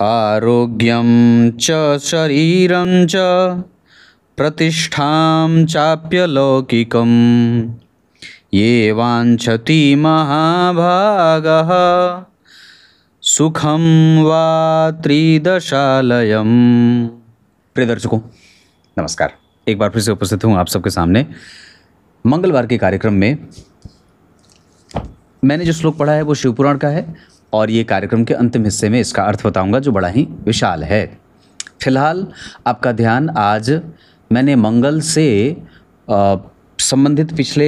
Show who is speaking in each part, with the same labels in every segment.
Speaker 1: आरोग्यं च शरीरं च प्रतिष्ठां चाप्यलौकिकं ये वाञ्छति महाभागः सुखम वा त्रिदशालयम्। प्रिय दर्शकों नमस्कार, एक बार फिर से उपस्थित हूँ आप सबके सामने मंगलवार के कार्यक्रम में। मैंने जो श्लोक पढ़ा है वो शिवपुराण का है और ये कार्यक्रम के अंतिम हिस्से में इसका अर्थ बताऊंगा जो बड़ा ही विशाल है। फिलहाल आपका ध्यान आज मैंने मंगल से संबंधित पिछले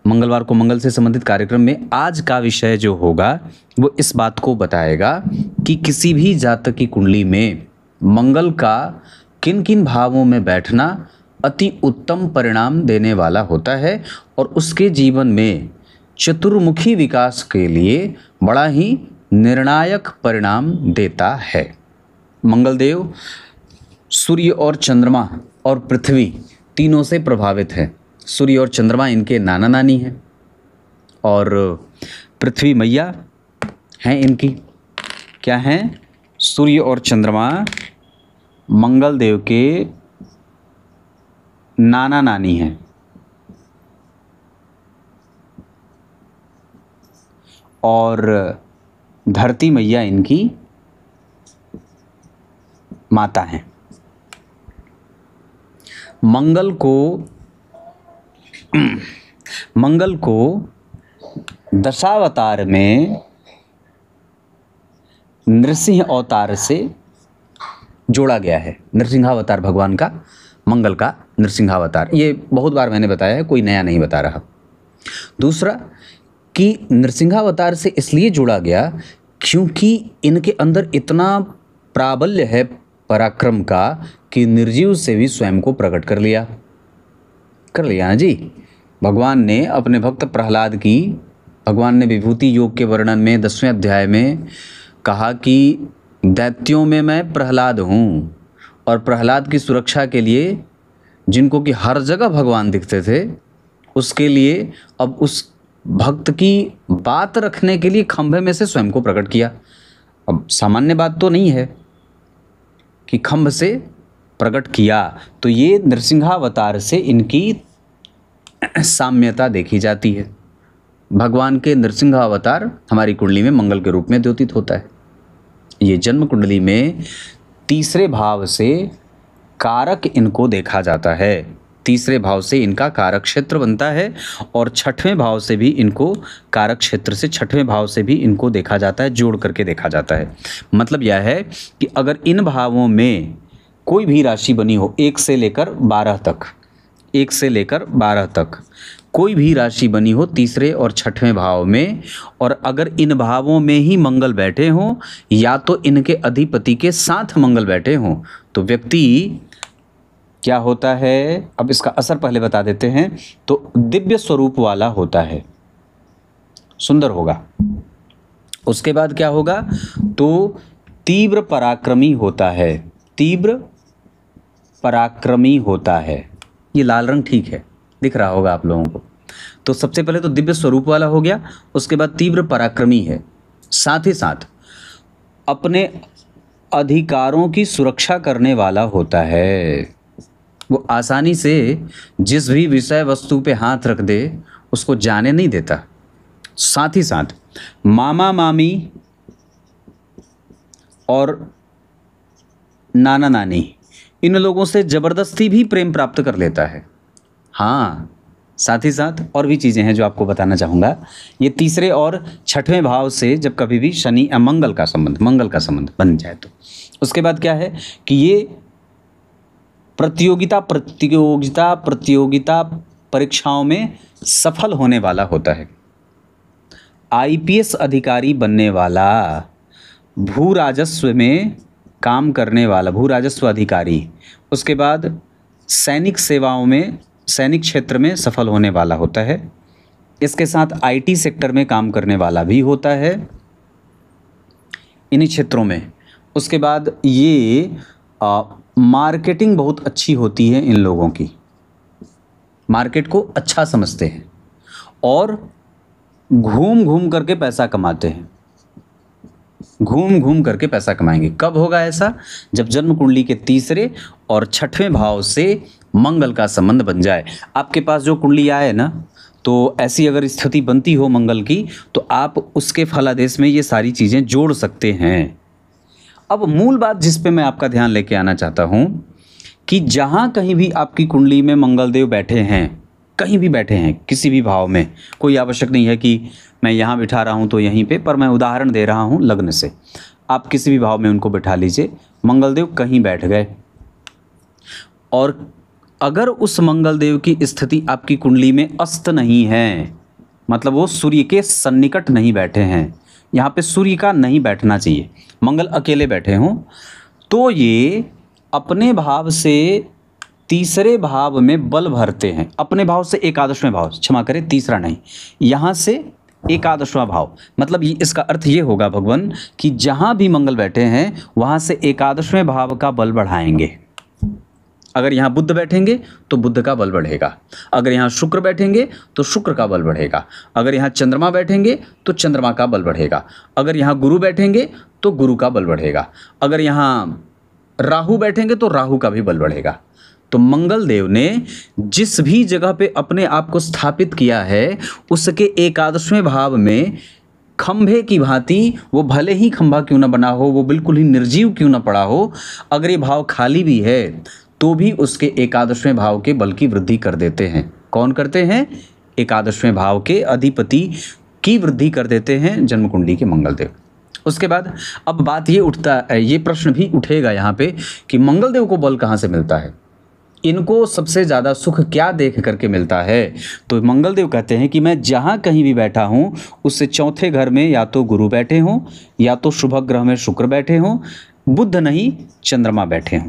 Speaker 1: मंगलवार को मंगल से संबंधित कार्यक्रम में आज का विषय जो होगा वो इस बात को बताएगा कि किसी भी जातक की कुंडली में मंगल का किन किन भावों में बैठना अति उत्तम परिणाम देने वाला होता है और उसके जीवन में चतुर्मुखी विकास के लिए बड़ा ही निर्णायक परिणाम देता है। मंगलदेव सूर्य और चंद्रमा और पृथ्वी तीनों से प्रभावित है। सूर्य और चंद्रमा इनके नाना नानी हैं और पृथ्वी मैया हैं इनकी। क्या हैं? सूर्य और चंद्रमा मंगलदेव के नाना नानी हैं और धरती मैया इनकी माता हैं। मंगल को दशावतार में नृसिंह अवतार से जोड़ा गया है। नृसिंहावतार भगवान का, मंगल का नृसिंहावतार, ये बहुत बार मैंने बताया है, कोई नया नहीं बता रहा। दूसरा कि नृसिंहावतार से इसलिए जोड़ा गया क्योंकि इनके अंदर इतना प्राबल्य है पराक्रम का कि निर्जीव से भी स्वयं को प्रकट कर लिया ना जी। भगवान ने अपने भक्त प्रहलाद की, भगवान ने विभूति योग के वर्णन में 10वें अध्याय में कहा कि दैत्यों में मैं प्रहलाद हूँ, और प्रहलाद की सुरक्षा के लिए जिनको कि हर जगह भगवान दिखते थे उसके लिए अब उस भक्त की बात रखने के लिए खंभे में से स्वयं को प्रकट किया। अब सामान्य बात तो नहीं है कि खंभ से प्रकट किया, तो ये नृसिंहावतार से इनकी साम्यता देखी जाती है। भगवान के नृसिंहावतार हमारी कुंडली में मंगल के रूप में द्योतित होता है। ये जन्म कुंडली में तीसरे भाव से कारक इनको देखा जाता है। तीसरे भाव से इनका कारक क्षेत्र बनता है और छठवें भाव से भी इनको कारक क्षेत्र से छठवें भाव से भी इनको देखा जाता है, जोड़ करके देखा जाता है। मतलब यह है कि अगर इन भावों में कोई भी राशि बनी हो 1 से लेकर 12 तक, 1 से लेकर 12 तक कोई भी राशि बनी हो तीसरे और छठवें भाव में, और अगर इन भावों में ही मंगल बैठे हों या तो इनके अधिपति के साथ मंगल बैठे हों, तो व्यक्ति क्या होता है, अब इसका असर पहले बता देते हैं, तो दिव्य स्वरूप वाला होता है, सुंदर होगा। उसके बाद क्या होगा, तो तीव्र पराक्रमी होता है, तीव्र पराक्रमी होता है। ये लाल रंग ठीक है, दिख रहा होगा आप लोगों को। तो सबसे पहले तो दिव्य स्वरूप वाला हो गया, उसके बाद तीव्र पराक्रमी है, साथ ही साथ अपने अधिकारों की सुरक्षा करने वाला होता है। वो आसानी से जिस भी विषय वस्तु पे हाथ रख दे उसको जाने नहीं देता। साथ ही साथ मामा मामी और नाना नानी इन लोगों से ज़बरदस्ती भी प्रेम प्राप्त कर लेता है। हाँ, साथ ही साथ और भी चीज़ें हैं जो आपको बताना चाहूँगा। ये तीसरे और छठवें भाव से जब कभी भी शनि या मंगल का संबंध बन जाए तो उसके बाद क्या है कि ये प्रतियोगिता परीक्षाओं में सफल होने वाला होता है। आईपीएस अधिकारी बनने वाला, भू राजस्व में काम करने वाला, भू राजस्व अधिकारी, उसके बाद सैनिक सेवाओं में, सैनिक क्षेत्र में सफल होने वाला होता है। इसके साथ आईटी सेक्टर में काम करने वाला भी होता है इन्हीं क्षेत्रों में। उसके बाद ये मार्केटिंग बहुत अच्छी होती है इन लोगों की, मार्केट को अच्छा समझते हैं और घूम घूम करके पैसा कमाते हैं। घूम घूम करके पैसा कमाएंगे। कब होगा ऐसा? जब जन्म कुंडली के तीसरे और छठवें भाव से मंगल का संबंध बन जाए। आपके पास जो कुंडली आए ना, तो ऐसी अगर स्थिति बनती हो मंगल की, तो आप उसके फलादेश में ये सारी चीज़ें जोड़ सकते हैं। अब मूल बात जिस पे मैं आपका ध्यान लेके आना चाहता हूँ कि जहाँ कहीं भी आपकी कुंडली में मंगल देव बैठे हैं, कहीं भी बैठे हैं, किसी भी भाव में, कोई आवश्यक नहीं है कि मैं यहाँ बिठा रहा हूँ तो यहीं पे, पर मैं उदाहरण दे रहा हूँ लग्न से। आप किसी भी भाव में उनको बिठा लीजिए, मंगल देव कहीं बैठ गए, और अगर उस मंगल देव की स्थिति आपकी कुंडली में अस्त नहीं है, मतलब वो सूर्य के सन्निकट नहीं बैठे हैं, यहाँ पे सूर्य का नहीं बैठना चाहिए, मंगल अकेले बैठे हों, तो ये अपने भाव से तीसरे भाव में बल भरते हैं। अपने भाव से एकादशवें भाव, क्षमा करें तीसरा नहीं, यहाँ से एकादशवां भाव, मतलब ये इसका अर्थ ये होगा भगवान कि जहाँ भी मंगल बैठे हैं वहाँ से एकादशवें भाव का बल बढ़ाएंगे। अगर यहाँ बुध बैठेंगे तो बुध का बल बढ़ेगा, अगर यहाँ शुक्र बैठेंगे तो शुक्र का बल बढ़ेगा, अगर यहाँ चंद्रमा बैठेंगे तो चंद्रमा का बल बढ़ेगा, अगर यहाँ गुरु बैठेंगे तो गुरु का बल बढ़ेगा, अगर यहाँ राहु बैठेंगे तो राहु का भी बल बढ़ेगा। तो मंगल देव ने जिस भी जगह पे अपने आप को स्थापित किया है, उसके एकादशवें भाव में खंभे की भांति, वो भले ही खंभा क्यों ना बना हो, वो बिल्कुल ही निर्जीव क्यों ना पड़ा हो, अगर ये भाव खाली भी है तो भी उसके एकादशवें भाव के बल की वृद्धि कर देते हैं। कौन करते हैं? एकादशवें भाव के अधिपति की वृद्धि कर देते हैं जन्म कुंडली के मंगल देव। उसके बाद अब बात ये उठता है, ये प्रश्न भी उठेगा यहाँ पे कि मंगल देव को बल कहाँ से मिलता है, इनको सबसे ज़्यादा सुख क्या देख करके मिलता है? तो मंगल देव कहते हैं कि मैं जहाँ कहीं भी बैठा हूँ उससे चौथे घर में या तो गुरु बैठे हों, या तो शुभ ग्रह में शुक्र बैठे हों, बुध नहीं चंद्रमा बैठे हों।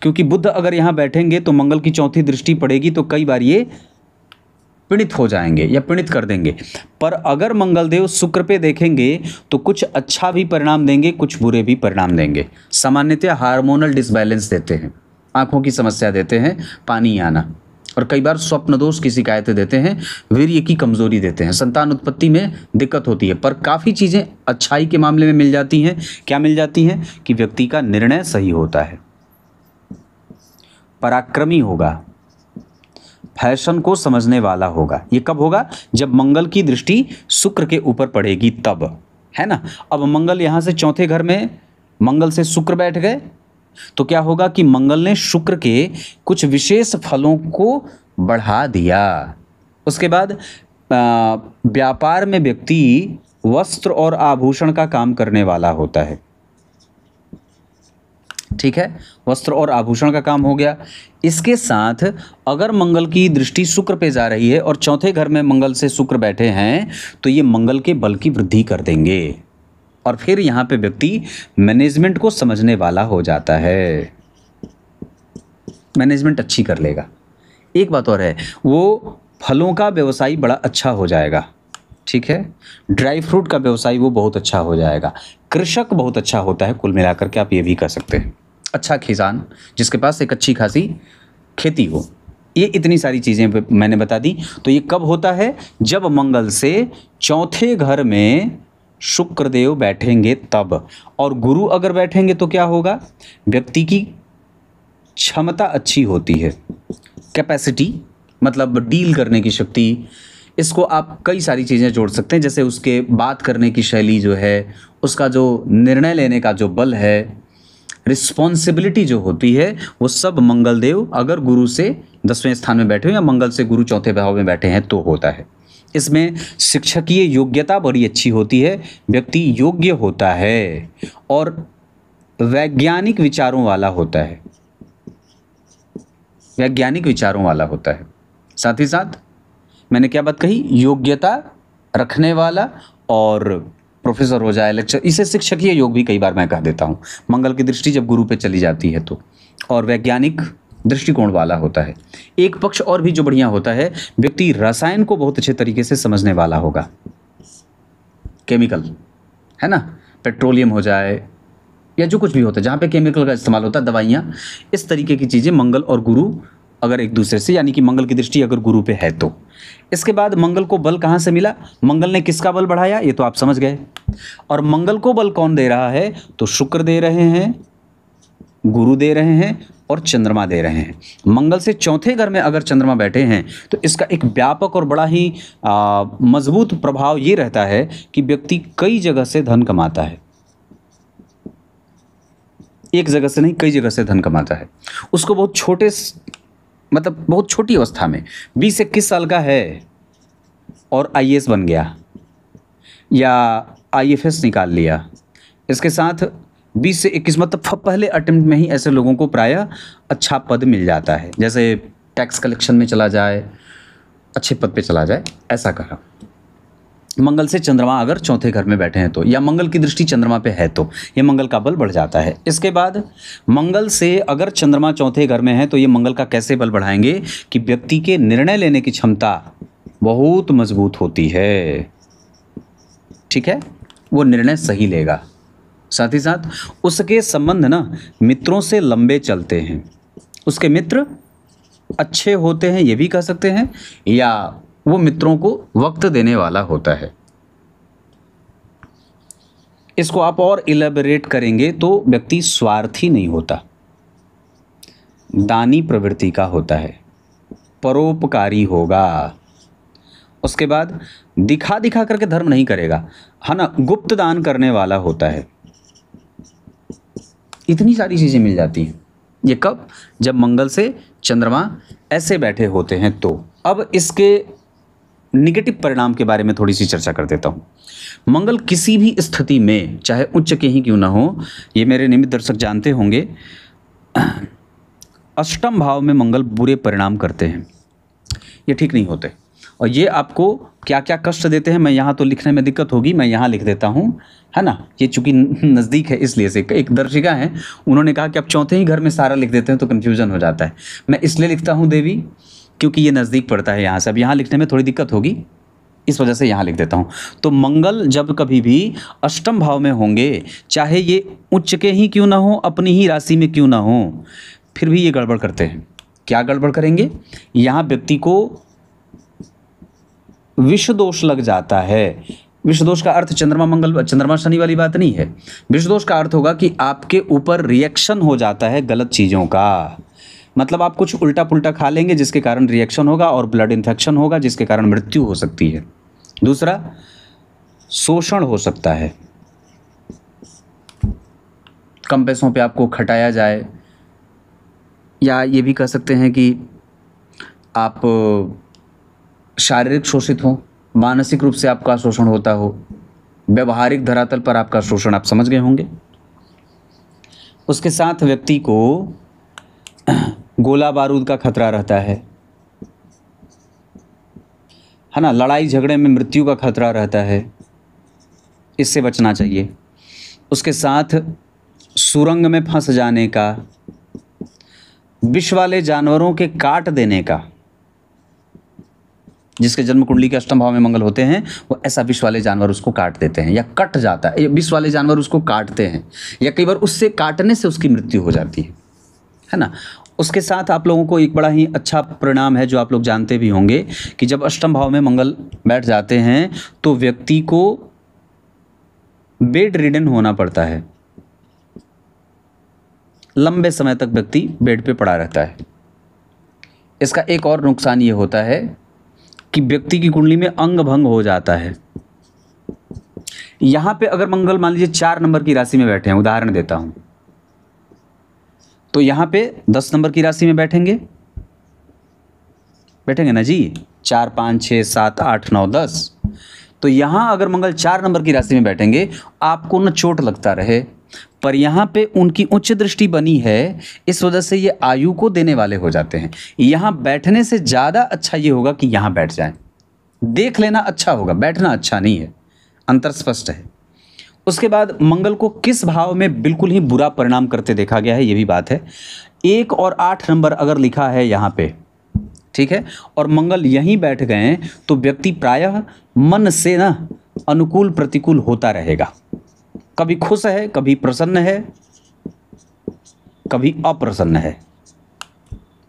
Speaker 1: क्योंकि बुध अगर यहाँ बैठेंगे तो मंगल की चौथी दृष्टि पड़ेगी, तो कई बार ये पीड़ित हो जाएंगे या पीड़ित कर देंगे। पर अगर मंगल देव शुक्र पे देखेंगे तो कुछ अच्छा भी परिणाम देंगे, कुछ बुरे भी परिणाम देंगे। सामान्यतः हार्मोनल डिसबैलेंस देते हैं, आंखों की समस्या देते हैं, पानी आना, और कई बार स्वप्न दोष की शिकायतें देते हैं, वीर्य की कमजोरी देते हैं, संतान उत्पत्ति में दिक्कत होती है। पर काफ़ी चीज़ें अच्छाई के मामले में मिल जाती हैं। क्या मिल जाती हैं? कि व्यक्ति का निर्णय सही होता है, पराक्रमी होगा, फैशन को समझने वाला होगा। ये कब होगा? जब मंगल की दृष्टि शुक्र के ऊपर पड़ेगी तब, है ना। अब मंगल यहाँ से चौथे घर में मंगल से शुक्र बैठ गए तो क्या होगा कि मंगल ने शुक्र के कुछ विशेष फलों को बढ़ा दिया। उसके बाद व्यापार में व्यक्ति वस्त्र और आभूषण का काम करने वाला होता है, ठीक है, वस्त्र और आभूषण का काम हो गया। इसके साथ अगर मंगल की दृष्टि शुक्र पे जा रही है और चौथे घर में मंगल से शुक्र बैठे हैं तो ये मंगल के बल की वृद्धि कर देंगे, और फिर यहाँ पे व्यक्ति मैनेजमेंट को समझने वाला हो जाता है, मैनेजमेंट अच्छी कर लेगा। एक बात और है, वो फलों का व्यवसाय बड़ा अच्छा हो जाएगा, ठीक है, ड्राई फ्रूट का व्यवसाय वो बहुत अच्छा हो जाएगा, कृषक बहुत अच्छा होता है, कुल मिलाकर के आप ये भी कह सकते हैं। अच्छा किसान जिसके पास एक अच्छी खासी खेती हो, ये इतनी सारी चीज़ें मैंने बता दी। तो ये कब होता है? जब मंगल से चौथे घर में शुक्र देव बैठेंगे तब। और गुरु अगर बैठेंगे तो क्या होगा? व्यक्ति की क्षमता अच्छी होती है, कैपेसिटी मतलब डील करने की शक्ति, इसको आप कई सारी चीज़ें जोड़ सकते हैं, जैसे उसके बात करने की शैली जो है, उसका जो निर्णय लेने का जो बल है, रिस्पॉन्सिबिलिटी जो होती है, वो सब मंगल देव अगर गुरु से 10वें स्थान में बैठे हो या मंगल से गुरु चौथे भाव में बैठे हैं तो होता है। इसमें शिक्षकीय योग्यता बड़ी अच्छी होती है, व्यक्ति योग्य होता है और वैज्ञानिक विचारों वाला होता है, वैज्ञानिक विचारों वाला होता है। साथ ही साथ मैंने क्या बात कही? योग्यता रखने वाला और प्रोफेसर हो जाए, लेक्चर, इसे शिक्षकीय योग भी कई बार मैं कह देता हूँ। मंगल की दृष्टि जब गुरु पे चली जाती है तो, और वैज्ञानिक दृष्टिकोण वाला होता है। एक पक्ष और भी जो बढ़िया होता है, व्यक्ति रसायन को बहुत अच्छे तरीके से समझने वाला होगा, केमिकल, है ना, पेट्रोलियम हो जाए या जो कुछ भी होता है जहाँ पे केमिकल का इस्तेमाल होता है, दवाइयाँ, इस तरीके की चीज़ें मंगल और गुरु अगर एक दूसरे से, यानी कि मंगल की दृष्टि अगर गुरु पे है तो। इसके बाद मंगल को बल कहाँ से मिला? मंगल ने किसका बल बढ़ाया, ये तो आप समझ गए। और मंगल को बल कौन दे रहा है? तो शुक्र दे रहे हैं, गुरु दे रहे हैं और चंद्रमा दे रहे हैं। मंगल से चौथे घर में अगर चंद्रमा बैठे हैं तो इसका एक व्यापक और बड़ा ही मजबूत प्रभाव ये रहता है कि व्यक्ति कई जगह से धन कमाता है। एक जगह से नहीं, कई जगह से धन कमाता है। उसको बहुत छोटे, मतलब बहुत छोटी अवस्था में 20-21 साल का है और IAS बन गया या IFS निकाल लिया। इसके साथ 20 से 21, मतलब पहले अटेम्प्ट में ही ऐसे लोगों को प्रायः अच्छा पद मिल जाता है, जैसे टैक्स कलेक्शन में चला जाए, अच्छे पद पे चला जाए, ऐसा करा। मंगल से चंद्रमा अगर चौथे घर में बैठे हैं तो, या मंगल की दृष्टि चंद्रमा पे है तो ये मंगल का बल बढ़ जाता है। इसके बाद मंगल से अगर चंद्रमा चौथे घर में है तो ये मंगल का कैसे बल बढ़ाएंगे कि व्यक्ति के निर्णय लेने की क्षमता बहुत मजबूत होती है। ठीक है, वो निर्णय सही लेगा। साथ ही साथ उसके संबंध ना मित्रों से लंबे चलते हैं, उसके मित्र अच्छे होते हैं, ये भी कह सकते हैं, या वो मित्रों को वक्त देने वाला होता है। इसको आप और इलेबोरेट करेंगे तो व्यक्ति स्वार्थी नहीं होता, दानी प्रवृत्ति का होता है, परोपकारी होगा। उसके बाद दिखा दिखा करके धर्म नहीं करेगा, है ना, गुप्त दान करने वाला होता है। इतनी सारी चीज़ें मिल जाती हैं। ये कब? जब मंगल से चंद्रमा ऐसे बैठे होते हैं तो। अब इसके निगेटिव परिणाम के बारे में थोड़ी सी चर्चा कर देता हूँ। मंगल किसी भी स्थिति में, चाहे उच्च के ही क्यों ना हो, ये मेरे नियमित दर्शक जानते होंगे, अष्टम भाव में मंगल बुरे परिणाम करते हैं, ये ठीक नहीं होते। और ये आपको क्या क्या कष्ट देते हैं, मैं यहाँ तो लिखने में दिक्कत होगी, मैं यहाँ लिख देता हूँ, है ना। ये चूंकि नज़दीक है इसलिए से, एक दर्शिका है, उन्होंने कहा कि आप चौथे ही घर में सारा लिख देते हैं तो कन्फ्यूजन हो जाता है। मैं इसलिए लिखता हूँ देवी क्योंकि ये नज़दीक पड़ता है यहाँ से, अब यहाँ लिखने में थोड़ी दिक्कत होगी, इस वजह से यहाँ लिख देता हूँ। तो मंगल जब कभी भी अष्टम भाव में होंगे, चाहे ये उच्च के ही क्यों ना हो, अपनी ही राशि में क्यों ना हो, फिर भी ये गड़बड़ करते हैं। क्या गड़बड़ करेंगे? यहाँ व्यक्ति को विष दोष लग जाता है। विष दोष का अर्थ चंद्रमा शनि वाली बात नहीं है। विष दोष का अर्थ होगा कि आपके ऊपर रिएक्शन हो जाता है गलत चीज़ों का, मतलब आप कुछ उल्टा पुल्टा खा लेंगे जिसके कारण रिएक्शन होगा और ब्लड इन्फेक्शन होगा जिसके कारण मृत्यु हो सकती है। दूसरा, शोषण हो सकता है, कम पैसों पे आपको खटाया जाए, या ये भी कह सकते हैं कि आप शारीरिक शोषित हो, मानसिक रूप से आपका शोषण होता हो, व्यवहारिक धरातल पर आपका शोषण, आप समझ गए होंगे। उसके साथ व्यक्ति को गोला बारूद का खतरा रहता है ना, लड़ाई झगड़े में मृत्यु का खतरा रहता है, इससे बचना चाहिए। उसके साथ सुरंग में फंस जाने का, विष वाले जानवरों के काट देने का, जिसके जन्म कुंडली के अष्टम भाव में मंगल होते हैं वो ऐसा विष वाले जानवर उसको काट देते हैं या कट जाता है, विष वाले जानवर उसको काटते हैं, या कई बार उससे काटने से उसकी मृत्यु हो जाती है ना। उसके साथ आप लोगों को एक बड़ा ही अच्छा परिणाम है जो आप लोग जानते भी होंगे कि जब अष्टम भाव में मंगल बैठ जाते हैं तो व्यक्ति को बेड रिडन होना पड़ता है, लंबे समय तक व्यक्ति बेड पे पड़ा रहता है। इसका एक और नुकसान ये होता है कि व्यक्ति की कुंडली में अंग भंग हो जाता है। यहां पे अगर मंगल मान लीजिए 4 नंबर की राशि में बैठे हैं, उदाहरण देता हूं, तो यहां पे 10 नंबर की राशि में बैठेंगे ना जी, 4, 5, 6, 7, 8, 9, 10। तो यहां अगर मंगल 4 नंबर की राशि में बैठेंगे, आपको न चोट लगता रहे, पर यहाँ पे उनकी उच्च दृष्टि बनी है, इस वजह से ये आयु को देने वाले हो जाते हैं। यहाँ बैठने से ज़्यादा अच्छा ये होगा कि यहाँ बैठ जाएं। देख लेना अच्छा होगा, बैठना अच्छा नहीं है, अंतर स्पष्ट है। उसके बाद मंगल को किस भाव में बिल्कुल ही बुरा परिणाम करते देखा गया है, ये भी बात है। 1 और 8 नंबर अगर लिखा है यहाँ पे, ठीक है, और मंगल यहीं बैठ गए तो व्यक्ति प्रायः मन से ना अनुकूल प्रतिकूल होता रहेगा। कभी खुश है, कभी प्रसन्न है, कभी अप्रसन्न है।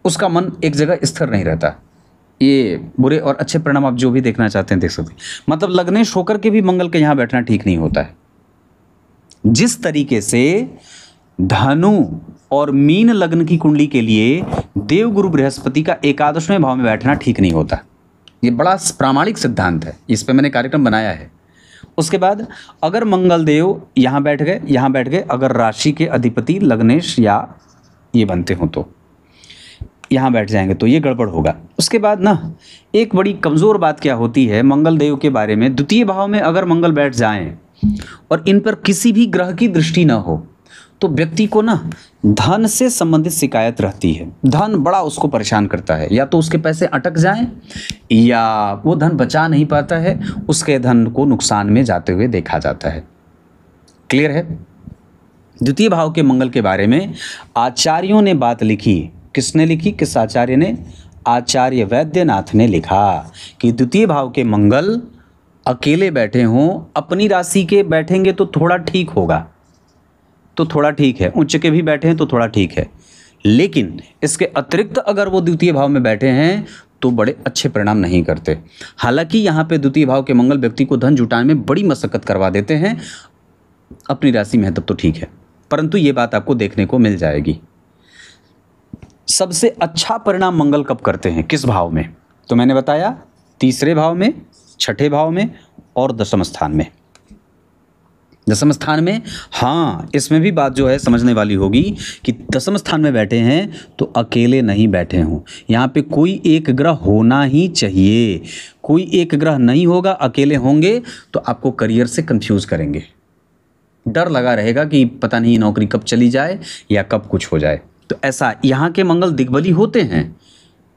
Speaker 1: उसका मन एक जगह स्थिर नहीं रहता। ये बुरे और अच्छे परिणाम आप जो भी देखना चाहते हैं देख सकते हैं। मतलब लग्नेश होकर के भी मंगल के यहाँ बैठना ठीक नहीं होता है। जिस तरीके से धनु और मीन लग्न की कुंडली के लिए देवगुरु बृहस्पति का एकादशवें भाव में बैठना ठीक नहीं होता। ये बड़ा प्रामाणिक सिद्धांत है, इस पे मैंने कार्यक्रम बनाया है। उसके बाद अगर मंगल देव यहाँ बैठ गए, अगर राशि के अधिपति लग्नेश या ये बनते हो तो यहाँ बैठ जाएंगे तो ये गड़बड़ होगा। उसके बाद ना एक बड़ी कमज़ोर बात क्या होती है मंगल देव के बारे में, द्वितीय भाव में अगर मंगल बैठ जाएं और इन पर किसी भी ग्रह की दृष्टि ना हो तो व्यक्ति को ना धन से संबंधित शिकायत रहती है। धन बड़ा उसको परेशान करता है, या तो उसके पैसे अटक जाएं या वो धन बचा नहीं पाता है, उसके धन को नुकसान में जाते हुए देखा जाता है। क्लियर है? द्वितीय भाव के मंगल के बारे में आचार्यों ने बात लिखी। किसने लिखी? किस आचार्य ने? आचार्य वैद्यनाथ ने लिखा कि द्वितीय भाव के मंगल अकेले बैठे हों, अपनी राशि के बैठेंगे तो थोड़ा ठीक होगा, तो थोड़ा ठीक है, उच्च के भी बैठे हैं तो थोड़ा ठीक है, लेकिन इसके अतिरिक्त अगर वो द्वितीय भाव में बैठे हैं तो बड़े अच्छे परिणाम नहीं करते। हालांकि यहाँ पे द्वितीय भाव के मंगल व्यक्ति को धन जुटाने में बड़ी मशक्कत करवा देते हैं, अपनी राशि में है तब तो ठीक है, परंतु ये बात आपको देखने को मिल जाएगी। सबसे अच्छा परिणाम मंगल कब करते हैं, किस भाव में? तो मैंने बताया तीसरे भाव में, छठे भाव में और दशम स्थान में। दशम स्थान में, हाँ, इसमें भी बात जो है समझने वाली होगी कि दशम स्थान में बैठे हैं तो अकेले नहीं बैठे हों। यहाँ पे कोई एक ग्रह होना ही चाहिए। कोई एक ग्रह नहीं होगा, अकेले होंगे तो आपको करियर से कंफ्यूज करेंगे। डर लगा रहेगा कि पता नहीं नौकरी कब चली जाए या कब कुछ हो जाए। तो ऐसा यहाँ के मंगल दिग्बली होते हैं,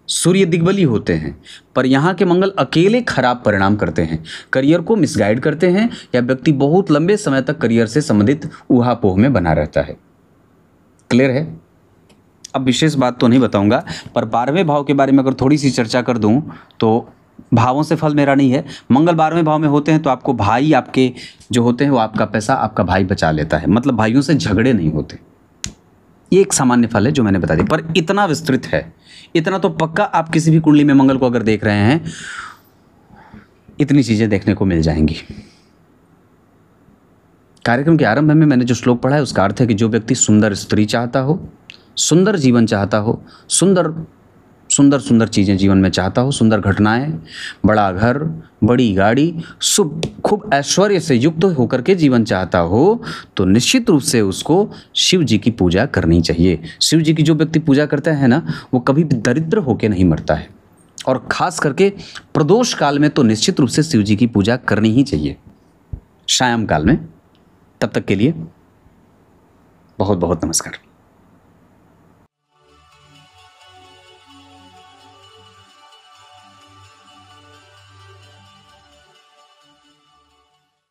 Speaker 1: सूर्य दिग्बली होते हैं, पर यहाँ के मंगल अकेले खराब परिणाम करते हैं, करियर को मिसगाइड करते हैं, या व्यक्ति बहुत लंबे समय तक करियर से संबंधित ऊहापोह में बना रहता है। क्लियर है? अब विशेष बात तो नहीं बताऊंगा, पर 12वें भाव के बारे में अगर थोड़ी सी चर्चा कर दूं तो भावों से फल मेरा नहीं है। मंगल 12वें भाव में होते हैं तो आपको भाई आपके जो होते हैं वो आपका पैसा आपका भाई बचा लेता है, मतलब भाइयों से झगड़े नहीं होते। ये एक सामान्य फल है जो मैंने बता दिया, पर इतना विस्तृत है, इतना तो पक्का आप किसी भी कुंडली में मंगल को अगर देख रहे हैं इतनी चीजें देखने को मिल जाएंगी। कार्यक्रम के आरंभ में मैंने जो श्लोक पढ़ा है उसका अर्थ है कि जो व्यक्ति सुंदर स्त्री चाहता हो, सुंदर जीवन चाहता हो, सुंदर सुंदर सुंदर चीज़ें जीवन में चाहता हो, सुंदर घटनाएं, बड़ा घर, बड़ी गाड़ी, शुभ खूब ऐश्वर्य से युक्त होकर के जीवन चाहता हो तो निश्चित रूप से उसको शिव जी की पूजा करनी चाहिए। शिव जी की जो व्यक्ति पूजा करता है ना वो कभी भी दरिद्र होकर नहीं मरता है, और ख़ास करके प्रदोष काल में तो निश्चित रूप से शिव जी की पूजा करनी ही चाहिए, सायं काल में। तब तक के लिए बहुत बहुत नमस्कार।